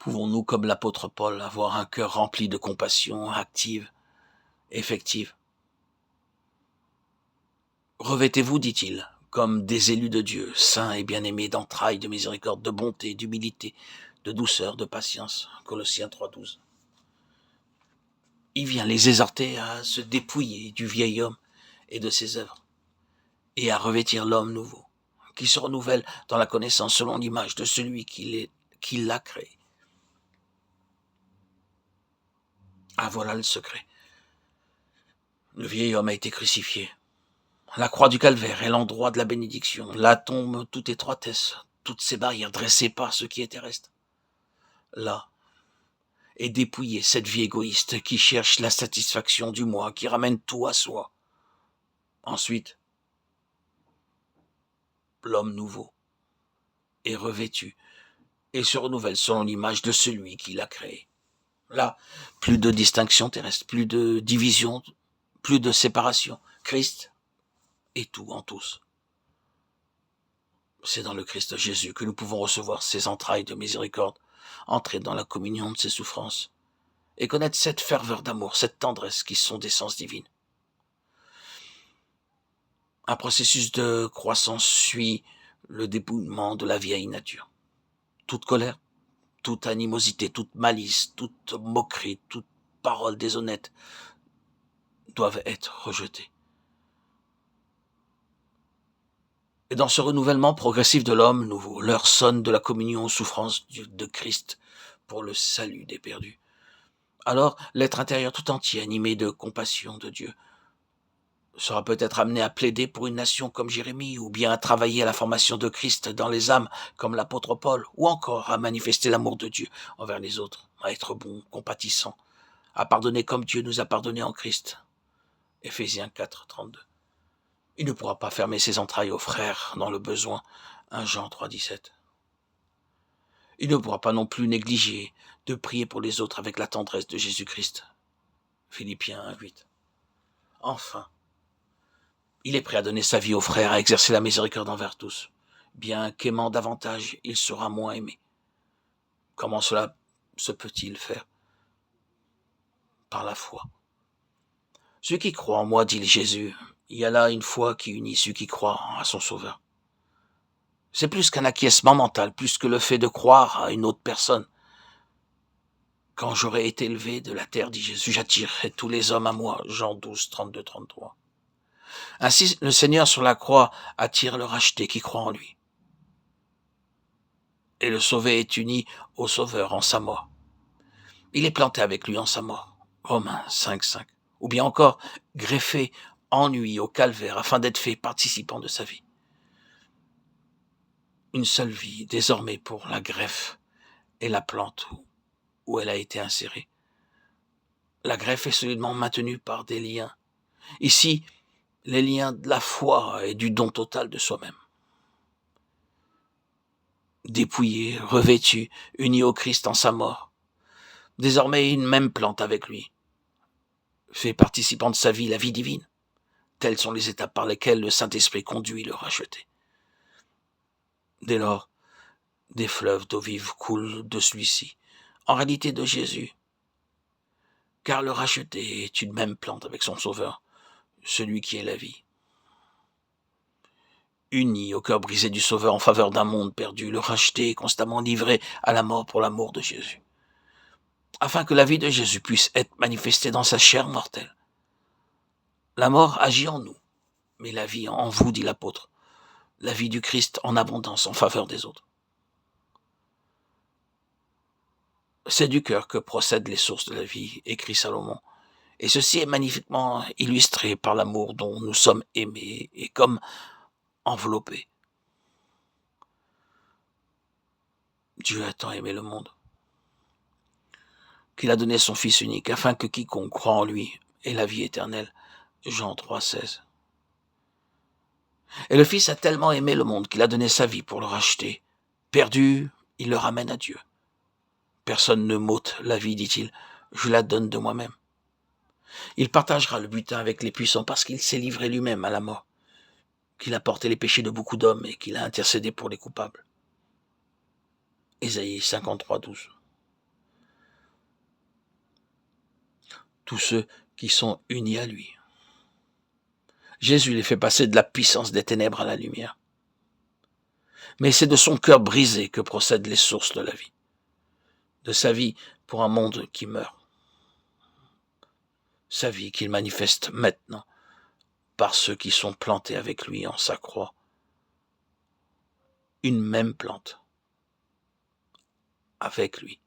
Pouvons-nous, comme l'apôtre Paul, avoir un cœur rempli de compassion active, effective? Revêtez-vous, dit-il, comme des élus de Dieu, saints et bien-aimés d'entrailles, de miséricorde, de bonté, d'humilité, de douceur, de patience. Colossiens 3,12. Il vient les exhorter à se dépouiller du vieil homme et de ses œuvres, et à revêtir l'homme nouveau, qui se renouvelle dans la connaissance selon l'image de celui qui l'a créé. Ah, voilà le secret. Le vieil homme a été crucifié. La croix du calvaire est l'endroit de la bénédiction, la tombe toute étroitesse, toutes ces barrières dressées par ceux qui étaient restés. Là est dépouillée cette vie égoïste qui cherche la satisfaction du moi, qui ramène tout à soi. Ensuite, l'homme nouveau est revêtu et se renouvelle selon l'image de celui qui l'a créé. Là, plus de distinction terrestre, plus de division, plus de séparation. Christ est tout en tous. C'est dans le Christ Jésus que nous pouvons recevoir ses entrailles de miséricorde, entrer dans la communion de ses souffrances et connaître cette ferveur d'amour, cette tendresse qui sont d'essence divine. Un processus de croissance suit le dépouillement de la vieille nature. Toute colère, toute animosité, toute malice, toute moquerie, toute parole déshonnête doivent être rejetées. Et dans ce renouvellement progressif de l'homme nouveau, l'heure sonne de la communion aux souffrances de Christ pour le salut des perdus. Alors, l'être intérieur tout entier, animé de compassion de Dieu, sera peut-être amené à plaider pour une nation comme Jérémie, ou bien à travailler à la formation de Christ dans les âmes comme l'apôtre Paul, ou encore à manifester l'amour de Dieu envers les autres, à être bon, compatissant, à pardonner comme Dieu nous a pardonné en Christ. Éphésiens 4, 32. Il ne pourra pas fermer ses entrailles aux frères dans le besoin. 1 Jean 3, 17. Il ne pourra pas non plus négliger de prier pour les autres avec la tendresse de Jésus-Christ. Philippiens 1, 8. Enfin, il est prêt à donner sa vie aux frères, à exercer la miséricorde envers tous. Bien qu'aimant davantage, il sera moins aimé. Comment cela se peut-il faire? Par la foi. Ceux qui croient en moi, dit Jésus, il y a là une foi qui unit ceux qui croient à son Sauveur. C'est plus qu'un acquiescement mental, plus que le fait de croire à une autre personne. Quand j'aurai été élevé de la terre, dit Jésus, j'attirerai tous les hommes à moi. Jean 12, 32, 33. Ainsi, le Seigneur sur la croix attire le racheté qui croit en lui. Et le sauvé est uni au Sauveur en sa mort. Il est planté avec lui en sa mort. Romains 5, 5. Ou bien encore, greffé en lui au calvaire afin d'être fait participant de sa vie. Une seule vie, désormais pour la greffe et la plante où elle a été insérée. La greffe est solidement maintenue par des liens. Ici, les liens de la foi et du don total de soi-même. Dépouillé, revêtu, uni au Christ en sa mort. Désormais une même plante avec lui. Fait participant de sa vie la vie divine. Telles sont les étapes par lesquelles le Saint-Esprit conduit le racheté. Dès lors, des fleuves d'eau vive coulent de celui-ci, en réalité de Jésus. Car le racheté est une même plante avec son Sauveur, celui qui est la vie. Uni au cœur brisé du Sauveur en faveur d'un monde perdu, le racheté est constamment livré à la mort pour l'amour de Jésus. Afin que la vie de Jésus puisse être manifestée dans sa chair mortelle. La mort agit en nous, mais la vie en vous, dit l'apôtre. La vie du Christ en abondance en faveur des autres. C'est du cœur que procèdent les sources de la vie, écrit Salomon. Et ceci est magnifiquement illustré par l'amour dont nous sommes aimés et comme enveloppés. Dieu a tant aimé le monde qu'il a donné son Fils unique, afin que quiconque croit en lui ait la vie éternelle. Jean 3, 16. Et le Fils a tellement aimé le monde qu'il a donné sa vie pour le racheter. Perdu, il le ramène à Dieu. Personne ne m'ôte la vie, dit-il, je la donne de moi-même. Il partagera le butin avec les puissants parce qu'il s'est livré lui-même à la mort, qu'il a porté les péchés de beaucoup d'hommes et qu'il a intercédé pour les coupables. Ésaïe 53, 12. tous ceux qui sont unis à lui. Jésus les fait passer de la puissance des ténèbres à la lumière. Mais c'est de son cœur brisé que procèdent les sources de la vie, de sa vie pour un monde qui meurt, sa vie qu'il manifeste maintenant par ceux qui sont plantés avec lui en sa croix, une même plante, avec lui,